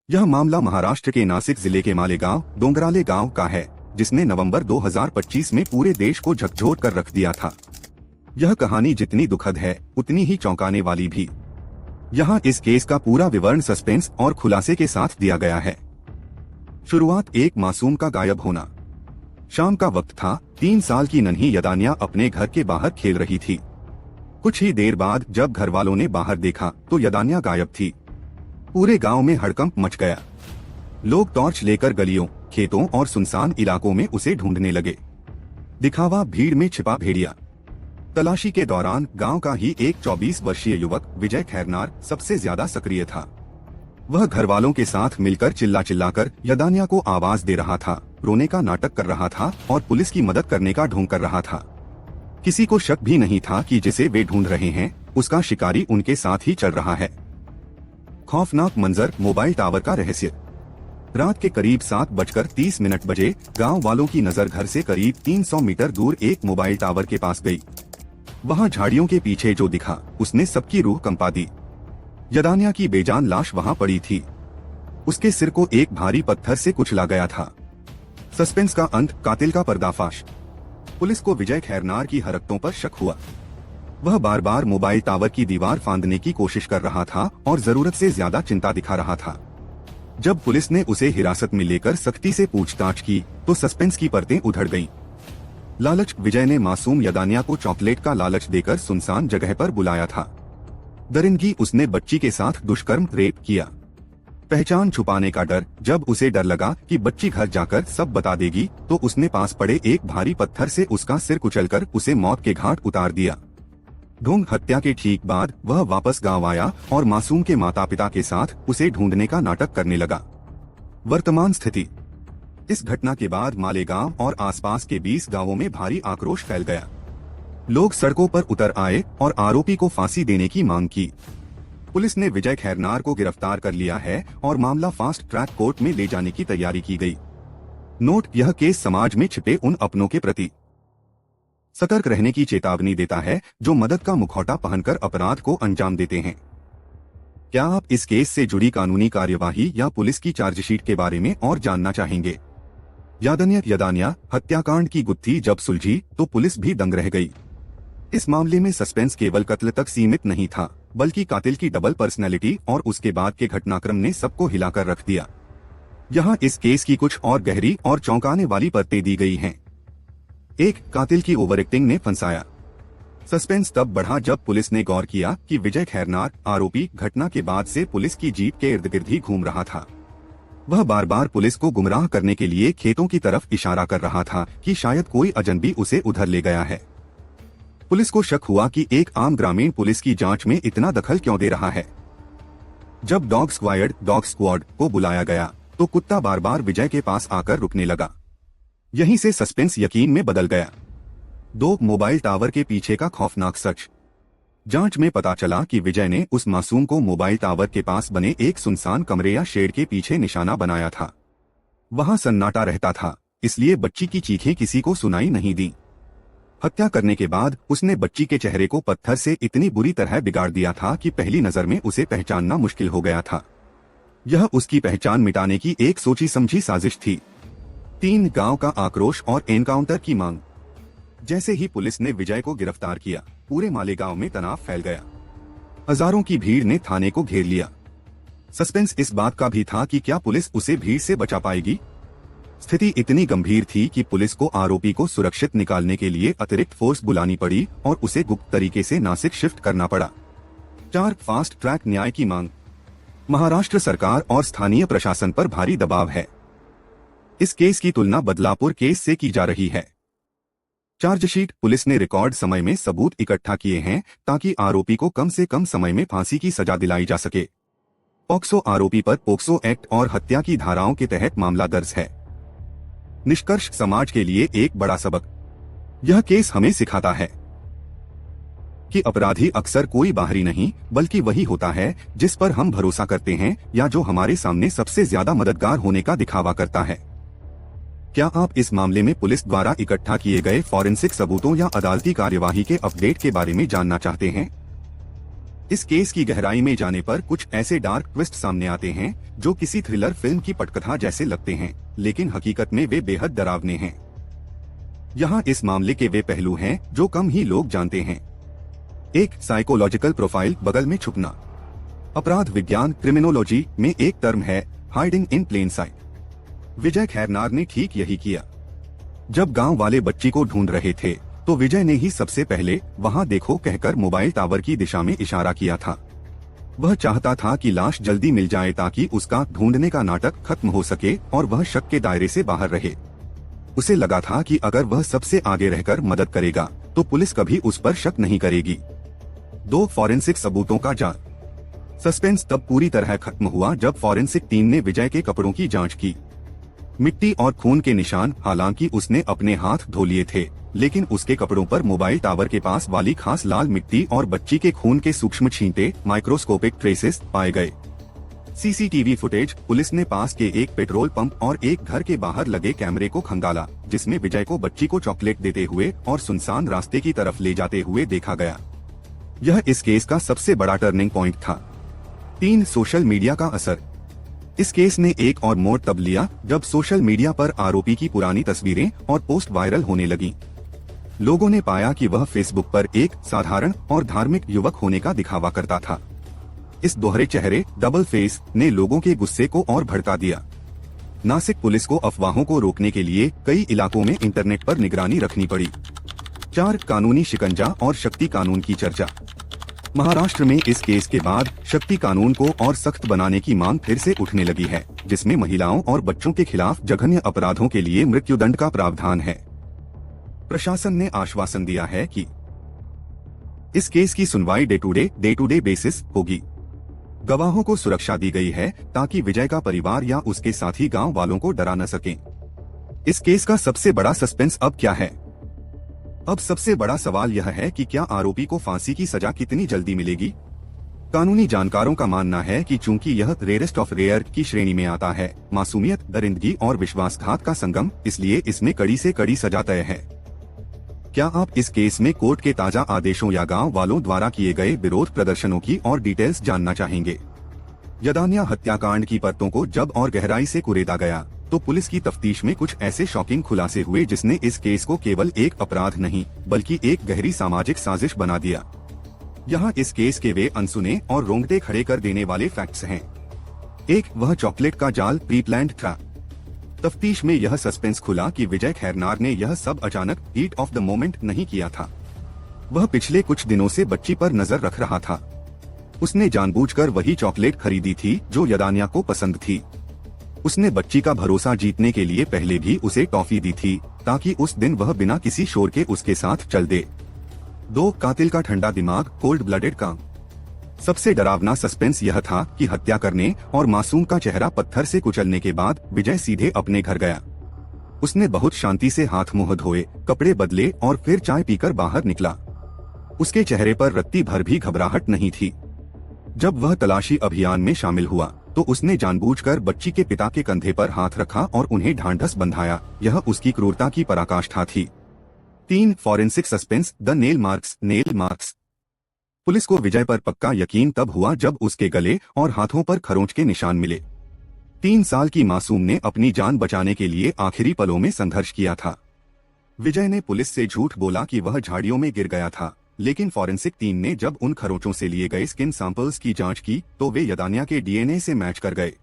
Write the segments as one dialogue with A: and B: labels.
A: यह मामला महाराष्ट्र के नासिक जिले के मालेगांव डोंगराले गांव का है, जिसने नवंबर 2025 में पूरे देश को झकझोर कर रख दिया था। यह कहानी जितनी दुखद है उतनी ही चौंकाने वाली भी। यहाँ इस केस का पूरा विवरण सस्पेंस और खुलासे के साथ दिया गया है। शुरुआत एक मासूम का गायब होना। शाम का वक्त था। 3 साल की नन्ही यदान्या अपने घर के बाहर खेल रही थी। कुछ ही देर बाद जब घर वालों ने बाहर देखा तो यदान्या गायब थी। पूरे गांव में हड़कंप मच गया। लोग टॉर्च लेकर गलियों, खेतों और सुनसान इलाकों में उसे ढूंढने लगे। दिखावा भीड़ में छिपा भेड़िया। तलाशी के दौरान गांव का ही एक 24 वर्षीय युवक विजय खैरनार सबसे ज्यादा सक्रिय था। वह घर वालों के साथ मिलकर चिल्ला चिल्लाकर यदान्या को आवाज दे रहा था, रोने का नाटक कर रहा था और पुलिस की मदद करने का ढोंग कर रहा था। किसी को शक भी नहीं था कि जिसे वे ढूंढ रहे हैं उसका शिकारी उनके साथ ही चल रहा है। खौफनाक मंजर, मोबाइल टावर का रहस्य। रात के करीब 7:30 बजे गांव वालों की नजर घर से करीब 300 मीटर दूर एक मोबाइल टावर के पास गई। वहां झाड़ियों के पीछे जो दिखा उसने सबकी रूह कंपा दी। यदान्या की बेजान लाश वहां पड़ी थी। उसके सिर को एक भारी पत्थर से कुचला गया था। सस्पेंस का अंत, कातिल का पर्दाफाश। पुलिस को विजय खैरनार की हरकतों पर शक हुआ। वह बार बार मोबाइल टावर की दीवार फांदने की कोशिश कर रहा था और जरूरत से ज्यादा चिंता दिखा रहा था। जब पुलिस ने उसे हिरासत में लेकर सख्ती से पूछताछ की तो सस्पेंस की परतें उधड़ गईं। लालच। विजय ने मासूम यदान्या को चॉकलेट का लालच देकर सुनसान जगह पर बुलाया था। दरिंदगी, उसने बच्ची के साथ दुष्कर्म, रेप किया। पहचान छुपाने का डर। जब उसे डर लगा कि बच्ची घर जाकर सब बता देगी तो उसने पास पड़े एक भारी पत्थर से उसका सिर कुचलकर उसे मौत के घाट उतार दिया। ढोंग हत्या के ठीक बाद वह वापस गांव आया और मासूम के माता पिता के साथ उसे ढूंढने का नाटक करने लगा। वर्तमान स्थिति। इस घटना के बाद मालेगांव और आसपास के 20 गांवों में भारी आक्रोश फैल गया। लोग सड़कों पर उतर आए और आरोपी को फांसी देने की मांग की। पुलिस ने विजय खैरनार को गिरफ्तार कर लिया है और मामला फास्ट ट्रैक कोर्ट में ले जाने की तैयारी की गई। नोट, यह केस समाज में छिपे उन अपनों के प्रति सतर्क रहने की चेतावनी देता है जो मदद का मुखौटा पहनकर अपराध को अंजाम देते हैं। क्या आप इस केस से जुड़ी कानूनी कार्यवाही या पुलिस की चार्जशीट के बारे में और जानना चाहेंगे? यदान्या हत्याकांड की गुत्थी जब सुलझी तो पुलिस भी दंग रह गई। इस मामले में सस्पेंस केवल कत्ल तक सीमित नहीं था, बल्कि कातिल की डबल पर्सनैलिटी और उसके बाद के घटनाक्रम ने सबको हिलाकर रख दिया। यहाँ इस केस की कुछ और गहरी और चौंकाने वाली परतें दी गई हैं। 1. कातिल की ओवर एक्टिंग ने फंसाया। सस्पेंस तब बढ़ा जब पुलिस ने गौर किया कि विजय खैरनार, आरोपी, घटना के बाद से पुलिस की जीप के इर्द गिर्द ही घूम रहा था। वह बार बार पुलिस को गुमराह करने के लिए खेतों की तरफ इशारा कर रहा था कि शायद कोई अजनबी उसे उधर ले गया है। पुलिस को शक हुआ कि एक आम ग्रामीण पुलिस की जांच में इतना दखल क्यों दे रहा है। जब डॉग स्क्वाड को बुलाया गया तो कुत्ता बार बार विजय के पास आकर रुकने लगा। यहीं से सस्पेंस यकीन में बदल गया। 2. मोबाइल टावर के पीछे का खौफनाक सच। जांच में पता चला कि विजय ने उस मासूम को मोबाइल टावर के पास बने एक सुनसान कमरे या शेड के पीछे निशाना बनाया था। वहां सन्नाटा रहता था, इसलिए बच्ची की चीखें किसी को सुनाई नहीं दी। हत्या करने के बाद उसने बच्ची के चेहरे को पत्थर से इतनी बुरी तरह बिगाड़ दिया था कि पहली नजर में उसे पहचानना मुश्किल हो गया था। यह उसकी पहचान मिटाने की एक सोची समझी साजिश थी। 3. गांव का आक्रोश और एनकाउंटर की मांग। जैसे ही पुलिस ने विजय को गिरफ्तार किया, पूरे मालेगांव में तनाव फैल गया। हजारों की भीड़ ने थाने को घेर लिया। सस्पेंस इस बात का भी था कि क्या पुलिस उसे भीड़ से बचा पाएगी। स्थिति इतनी गंभीर थी कि पुलिस को आरोपी को सुरक्षित निकालने के लिए अतिरिक्त फोर्स बुलानी पड़ी और उसे गुप्त तरीके से नासिक शिफ्ट करना पड़ा। 4. फास्ट ट्रैक न्याय की मांग। महाराष्ट्र सरकार और स्थानीय प्रशासन पर भारी दबाव है। इस केस की तुलना बदलापुर केस से की जा रही है। चार्जशीट। पुलिस ने रिकॉर्ड समय में सबूत इकट्ठा किए हैं ताकि आरोपी को कम से कम समय में फांसी की सजा दिलाई जा सके। पॉक्सो। आरोपी पर पोक्सो एक्ट और हत्या की धाराओं के तहत मामला दर्ज है। निष्कर्ष। समाज के लिए एक बड़ा सबक। यह केस हमें सिखाता है कि अपराधी अक्सर कोई बाहरी नहीं बल्कि वही होता है जिस पर हम भरोसा करते हैं या जो हमारे सामने सबसे ज्यादा मददगार होने का दिखावा करता है। क्या आप इस मामले में पुलिस द्वारा इकट्ठा किए गए फॉरेंसिक सबूतों या अदालती कार्यवाही के अपडेट के बारे में जानना चाहते हैं? इस केस की गहराई में जाने पर कुछ ऐसे डार्क ट्विस्ट सामने आते हैं जो किसी थ्रिलर फिल्म की पटकथा जैसे लगते हैं, लेकिन हकीकत में वे बेहद डरावने हैं। यहाँ इस मामले के वे पहलू हैं जो कम ही लोग जानते हैं। एक साइकोलॉजिकल प्रोफाइल बगल में छुपना। अपराध विज्ञान क्रिमिनोलॉजी में एक टर्म है हाइडिंग इन प्लेन साइट। विजय खैरनार ने ठीक यही किया। जब गांव वाले बच्ची को ढूंढ रहे थे तो विजय ने ही सबसे पहले वहां देखो कहकर मोबाइल टावर की दिशा में इशारा किया था। वह चाहता था कि लाश जल्दी मिल जाए ताकि उसका ढूंढने का नाटक खत्म हो सके और वह शक के दायरे से बाहर रहे। उसे लगा था कि अगर वह सबसे आगे रहकर मदद करेगा तो पुलिस कभी उस पर शक नहीं करेगी। 2 फॉरेंसिक सबूतों का जाल। सस्पेंस तब पूरी तरह खत्म हुआ जब फॉरेंसिक टीम ने विजय के कपड़ों की जांच की। मिट्टी और खून के निशान, हालांकि उसने अपने हाथ धो लिए थे, लेकिन उसके कपड़ों पर मोबाइल टावर के पास वाली खास लाल मिट्टी और बच्ची के खून के सूक्ष्म छींटे, माइक्रोस्कोपिक ट्रेसेस पाए गए। सीसीटीवी फुटेज, पुलिस ने पास के एक पेट्रोल पंप और एक घर के बाहर लगे कैमरे को खंगाला, जिसमें विजय को बच्ची को चॉकलेट देते हुए और सुनसान रास्ते की तरफ ले जाते हुए देखा गया। यह इस केस का सबसे बड़ा टर्निंग पॉइंट था। 3 सोशल मीडिया का असर। इस केस ने एक और मोड़ तब लिया जब सोशल मीडिया पर आरोपी की पुरानी तस्वीरें और पोस्ट वायरल होने लगी। लोगों ने पाया कि वह फेसबुक पर एक साधारण और धार्मिक युवक होने का दिखावा करता था। इस दोहरे चेहरे, डबल फेस, ने लोगों के गुस्से को और भड़का दिया। नासिक पुलिस को अफवाहों को रोकने के लिए कई इलाकों में इंटरनेट पर निगरानी रखनी पड़ी। 4 कानूनी शिकंजा और शक्ति कानून की चर्चा। महाराष्ट्र में इस केस के बाद शक्ति कानून को और सख्त बनाने की मांग फिर से उठने लगी है, जिसमें महिलाओं और बच्चों के खिलाफ जघन्य अपराधों के लिए मृत्युदंड का प्रावधान है। प्रशासन ने आश्वासन दिया है कि इस केस की सुनवाई डे टू डे बेसिस होगी। गवाहों को सुरक्षा दी गई है ताकि विजय का परिवार या उसके साथी गांव वालों को डरा न सकें। इस केस का सबसे बड़ा सस्पेंस अब क्या है? अब सबसे बड़ा सवाल यह है कि क्या आरोपी को फांसी की सजा कितनी जल्दी मिलेगी? कानूनी जानकारों का मानना है कि चूंकि यह रेयरेस्ट ऑफ रेयर की श्रेणी में आता है, मासूमियत, दरिंदगी और विश्वासघात का संगम, इसलिए इसमें कड़ी से कड़ी सजा तय है। क्या आप इस केस में कोर्ट के ताजा आदेशों या गांव वालों द्वारा किए गए विरोध प्रदर्शनों की और डिटेल्स जानना चाहेंगे? यदान्या हत्याकांड की परतों को जब और गहराई से कुरेदा गया तो पुलिस की तफ्तीश में कुछ ऐसे शॉकिंग खुलासे हुए जिसने इस केस को केवल एक अपराध नहीं बल्कि एक गहरी सामाजिक साजिश बना दिया। यहाँ इस केस के वे अनसुने और रोंगटे खड़े कर देने वाले फैक्ट्स हैं। 1, वह चॉकलेट का जाल, प्री प्लान्ड था। तफ्तीश में यह सस्पेंस खुला कि विजय खैरनार ने यह सब अचानक, हीट ऑफ द मोमेंट नहीं किया था। वह पिछले कुछ दिनों से बच्ची पर नजर रख रहा था। उसने जानबूझकर वही चॉकलेट खरीदी थी जो यदान्या को पसंद थी। उसने बच्ची का भरोसा जीतने के लिए पहले भी उसे टॉफी दी थी ताकि उस दिन वह बिना किसी शोर के उसके साथ चल दे। 2, कातिल का ठंडा दिमाग, कोल्ड ब्लडेड काम। सबसे डरावना सस्पेंस यह था कि हत्या करने और मासूम का चेहरा पत्थर से कुचलने के बाद विजय सीधे अपने घर गया। उसने बहुत शांति से हाथ मुंह धोए, कपड़े बदले और फिर चाय पीकर बाहर निकला। उसके चेहरे पर रत्ती भर भी घबराहट नहीं थी। जब वह तलाशी अभियान में शामिल हुआ तो उसने जानबूझकर बच्ची के पिता के कंधे पर हाथ रखा और उन्हें ढांढस बंधाया। यह उसकी क्रूरता की पराकाष्ठा थी। 3, forensic suspense, the nail marks. Police को विजय पर पक्का यकीन तब हुआ जब उसके गले और हाथों पर खरोंच के निशान मिले। 3 साल की मासूम ने अपनी जान बचाने के लिए आखिरी पलों में संघर्ष किया था। विजय ने पुलिस से झूठ बोला कि वह झाड़ियों में गिर गया था, लेकिन फॉरेंसिक टीम ने जब उन खरोंचों से लिए गए स्किन सैंपल्स की जांच की तो वे यदान्या के डीएनए से मैच कर गए।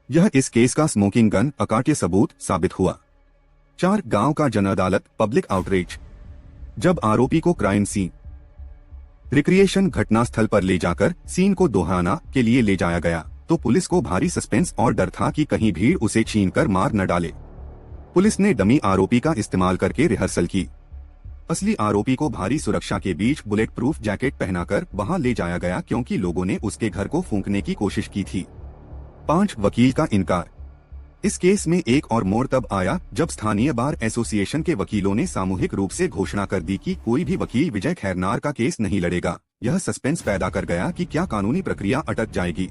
A: यह इस केस का स्मोकिंग गन, अकाट्य सबूत साबित हुआ। 4, गांव का जन अदालत, पब्लिक आउटरीच। जब आरोपी को क्राइम सीन रिक्रिएशन घटनास्थल पर ले जाकर सीन को दोहराना के लिए ले जाया गया तो पुलिस को भारी सस्पेंस और डर था कि कहीं भीड़ उसे छीनकर मार न डाले। पुलिस ने डमी आरोपी का इस्तेमाल करके रिहर्सल की। असली आरोपी को भारी सुरक्षा के बीच बुलेट प्रूफ जैकेट पहनाकर वहां ले जाया गया क्योंकि लोगों ने उसके घर को फूंकने की कोशिश की थी। 5, वकील का इनकार। इस केस में एक और मोड़ तब आया जब स्थानीय बार एसोसिएशन के वकीलों ने सामूहिक रूप से घोषणा कर दी कि कोई भी वकील विजय खैरनार का केस नहीं लड़ेगा। यह सस्पेंस पैदा कर गया कि क्या कानूनी प्रक्रिया अटक जाएगी।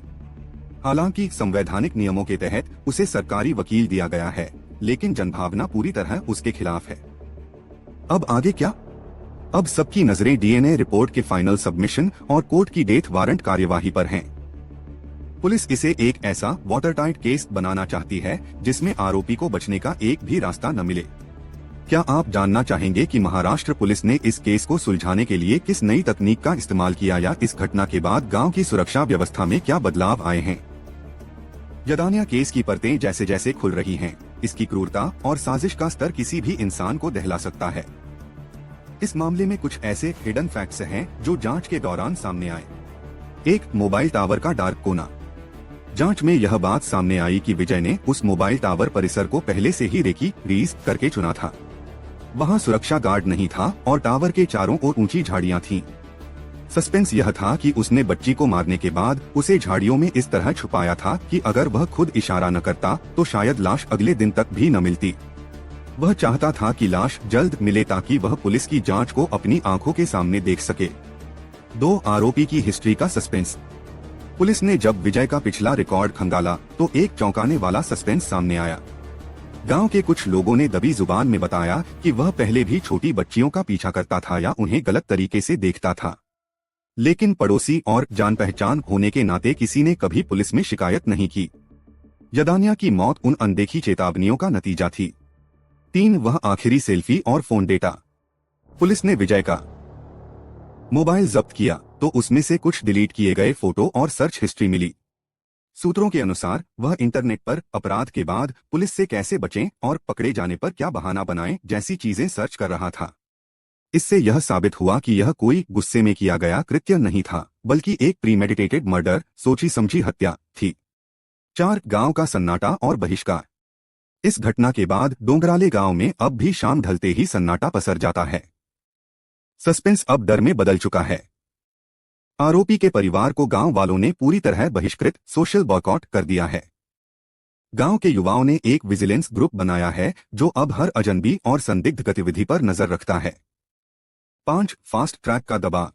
A: हालांकि संवैधानिक नियमों के तहत उसे सरकारी वकील दिया गया है, लेकिन जनभावना पूरी तरह उसके खिलाफ है। अब आगे क्या? अब सबकी नजरें डीएनए रिपोर्ट के फाइनल सबमिशन और कोर्ट की डेथ वारंट कार्यवाही पर हैं। पुलिस इसे एक ऐसा वाटरटाइट केस बनाना चाहती है जिसमें आरोपी को बचने का एक भी रास्ता न मिले। क्या आप जानना चाहेंगे कि महाराष्ट्र पुलिस ने इस केस को सुलझाने के लिए किस नई तकनीक का इस्तेमाल किया या इस घटना के बाद गांव की सुरक्षा व्यवस्था में क्या बदलाव आए हैं? यदानिया केस की परतें जैसे जैसे खुल रही हैं, इसकी क्रूरता और साजिश का स्तर किसी भी इंसान को दहला सकता है। इस मामले में कुछ ऐसे हिडन फैक्ट्स हैं जो जांच के दौरान सामने आए। एक, मोबाइल टावर का डार्क कोना। जांच में यह बात सामने आई कि विजय ने उस मोबाइल टावर परिसर को पहले से ही रेकी रीज करके चुना था। वहां सुरक्षा गार्ड नहीं था और टावर के चारों ओर ऊंची झाड़ियां थीं। सस्पेंस यह था कि उसने बच्ची को मारने के बाद उसे झाड़ियों में इस तरह छुपाया था कि अगर वह खुद इशारा न करता तो शायद लाश अगले दिन तक भी न मिलती। वह चाहता था कि लाश जल्द मिले ताकि वह पुलिस की जांच को अपनी आंखों के सामने देख सके। 2, आरोपी की हिस्ट्री का सस्पेंस। पुलिस ने जब विजय का पिछला रिकॉर्ड खंगाला तो एक चौंकाने वाला सस्पेंस सामने आया। गांव के कुछ लोगों ने दबी जुबान में बताया कि वह पहले भी छोटी बच्चियों का पीछा करता था या उन्हें गलत तरीके से देखता था, लेकिन पड़ोसी और जान पहचान होने के नाते किसी ने कभी पुलिस में शिकायत नहीं की। यदानिया की मौत उन अनदेखी चेतावनियों का नतीजा थी। 3, वह आखिरी सेल्फी और फोन डेटा। पुलिस ने विजय का मोबाइल जब्त किया तो उसमें से कुछ डिलीट किए गए फोटो और सर्च हिस्ट्री मिली। सूत्रों के अनुसार वह इंटरनेट पर अपराध के बाद पुलिस से कैसे बचें और पकड़े जाने पर क्या बहाना बनाएं जैसी चीजें सर्च कर रहा था। इससे यह साबित हुआ कि यह कोई गुस्से में किया गया कृत्य नहीं था, बल्कि एक प्रीमेडिटेटेड मर्डर, सोची समझी हत्या थी। 4, गांव का सन्नाटा और बहिष्कार। इस घटना के बाद डोंगराले गांव में अब भी शाम ढलते ही सन्नाटा पसर जाता है। सस्पेंस अब डर में बदल चुका है। आरोपी के परिवार को गांव वालों ने पूरी तरह बहिष्कृत, सोशल बॉयकॉट कर दिया है। गांव के युवाओं ने एक विजिलेंस ग्रुप बनाया है जो अब हर अजनबी और संदिग्ध गतिविधि पर नजर रखता है। 5, फास्ट ट्रैक का दबाव।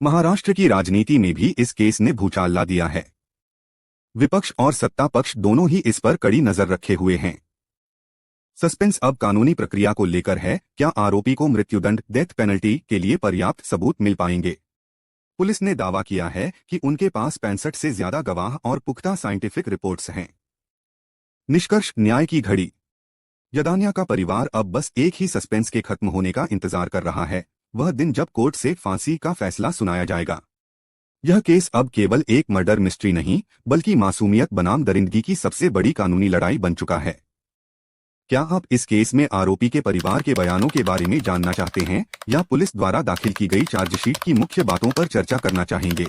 A: महाराष्ट्र की राजनीति में भी इस केस ने भूचाल ला दिया है। विपक्ष और सत्ता पक्ष दोनों ही इस पर कड़ी नजर रखे हुए हैं। सस्पेंस अब कानूनी प्रक्रिया को लेकर है। क्या आरोपी को मृत्युदंड, डेथ पेनल्टी के लिए पर्याप्त सबूत मिल पाएंगे? पुलिस ने दावा किया है कि उनके पास 65 से ज्यादा गवाह और पुख्ता साइंटिफिक रिपोर्ट्स हैं। निष्कर्ष, न्याय की घड़ी। यदानिया का परिवार अब बस एक ही सस्पेंस के खत्म होने का इंतजार कर रहा है, वह दिन जब कोर्ट से फांसी का फैसला सुनाया जाएगा। यह केस अब केवल एक मर्डर मिस्ट्री नहीं, बल्कि मासूमियत बनाम दरिंदगी की सबसे बड़ी कानूनी लड़ाई बन चुका है। क्या आप इस केस में आरोपी के परिवार के बयानों के बारे में जानना चाहते हैं या पुलिस द्वारा दाखिल की गई चार्जशीट की मुख्य बातों पर चर्चा करना चाहेंगे?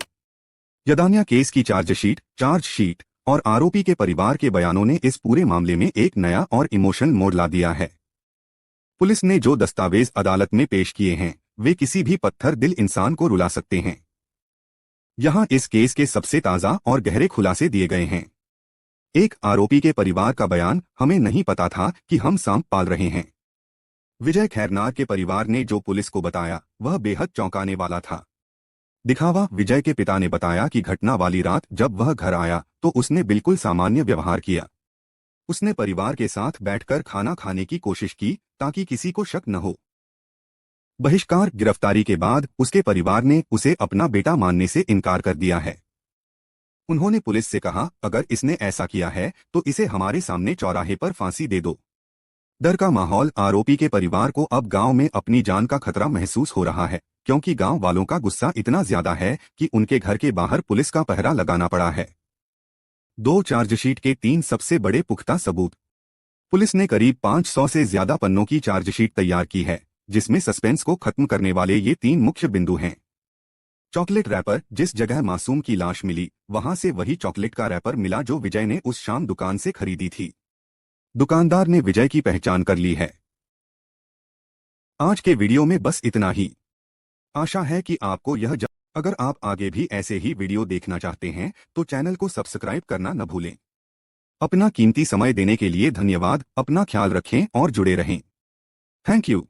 A: यदानिया केस की चार्जशीट और आरोपी के परिवार के बयानों ने इस पूरे मामले में एक नया और इमोशनल मोड़ ला दिया है। पुलिस ने जो दस्तावेज अदालत में पेश किए हैं वे किसी भी पत्थर दिल इंसान को रुला सकते हैं। यहाँ इस केस के सबसे ताज़ा और गहरे खुलासे दिए गए हैं। 1, आरोपी के परिवार का बयान, हमें नहीं पता था कि हम सांप पाल रहे हैं। विजय खैरनार के परिवार ने जो पुलिस को बताया वह बेहद चौंकाने वाला था। दिखावा, विजय के पिता ने बताया कि घटना वाली रात जब वह घर आया तो उसने बिल्कुल सामान्य व्यवहार किया। उसने परिवार के साथ बैठकर खाना खाने की कोशिश की ताकि किसी को शक न हो। बहिष्कार, गिरफ्तारी के बाद उसके परिवार ने उसे अपना बेटा मानने से इनकार कर दिया है। उन्होंने पुलिस से कहा, अगर इसने ऐसा किया है तो इसे हमारे सामने चौराहे पर फांसी दे दो। डर का माहौल, आरोपी के परिवार को अब गांव में अपनी जान का खतरा महसूस हो रहा है, क्योंकि गांव वालों का गुस्सा इतना ज्यादा है कि उनके घर के बाहर पुलिस का पहरा लगाना पड़ा है। 2, चार्जशीट के 3 सबसे बड़े पुख्ता सबूत। पुलिस ने करीब 500 से ज्यादा पन्नों की चार्जशीट तैयार की है, जिसमें सस्पेंस को खत्म करने वाले ये 3 मुख्य बिंदु हैं। चॉकलेट रैपर, जिस जगह मासूम की लाश मिली वहां से वही चॉकलेट का रैपर मिला जो विजय ने उस शाम दुकान से खरीदी थी। दुकानदार ने विजय की पहचान कर ली है। आज के वीडियो में बस इतना ही। आशा है कि आपको अगर आप आगे भी ऐसे ही वीडियो देखना चाहते हैं तो चैनल को सब्सक्राइब करना न भूलें। अपना कीमती समय देने के लिए धन्यवाद। अपना ख्याल रखें और जुड़े रहें। Thank you.